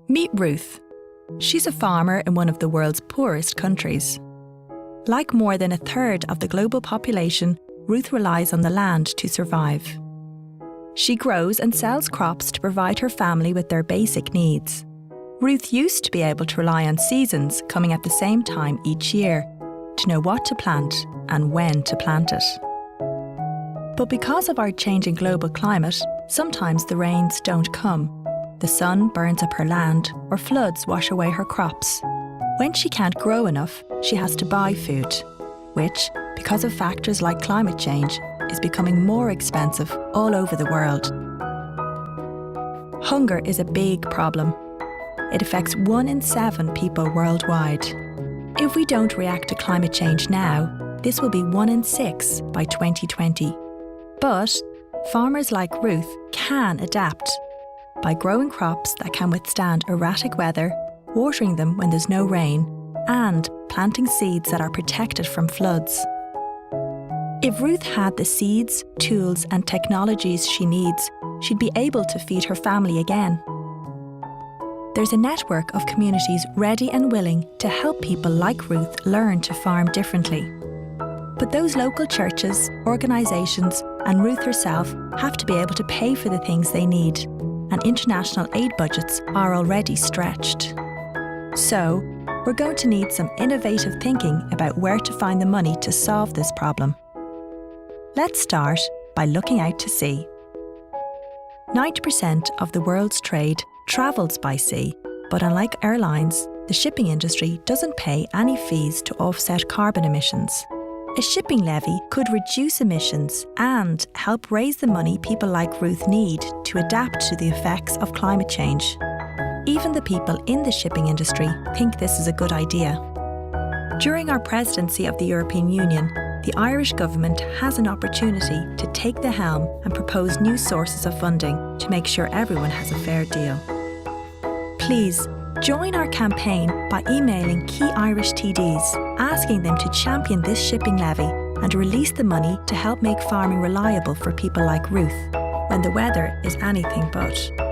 Meet Ruth. She's a farmer in one of the world's poorest countries. Like more than a third of the global population, Ruth relies on the land to survive. She grows and sells crops to provide her family with their basic needs. Ruth used to be able to rely on seasons coming at the same time each year to know what to plant and when to plant it. But because of our changing global climate, sometimes the rains don't come. The sun burns up her land or floods wash away her crops. When she can't grow enough, she has to buy food, which, because of factors like climate change, is becoming more expensive all over the world. Hunger is a big problem. It affects 1 in 7 people worldwide. If we don't react to climate change now, this will be 1 in 6 by 2020. But farmers like Ruth can adapt by growing crops that can withstand erratic weather, watering them when there's no rain, and planting seeds that are protected from floods. If Ruth had the seeds, tools, and technologies she needs, she'd be able to feed her family again. There's a network of communities ready and willing to help people like Ruth learn to farm differently. But those local churches, organisations, and Ruth herself have to be able to pay for the things they need, and international aid budgets are already stretched. So, we're going to need some innovative thinking about where to find the money to solve this problem. Let's start by looking out to sea. 90% of the world's trade travels by sea, but unlike airlines, the shipping industry doesn't pay any fees to offset carbon emissions. A shipping levy could reduce emissions and help raise the money people like Ruth need to adapt to the effects of climate change. Even the people in the shipping industry think this is a good idea. During our presidency of the European Union, the Irish government has an opportunity to take the helm and propose new sources of funding to make sure everyone has a fair deal. Please, join our campaign by emailing key Irish TDs, asking them to champion this shipping levy and release the money to help make farming reliable for people like Ruth, when the weather is anything but.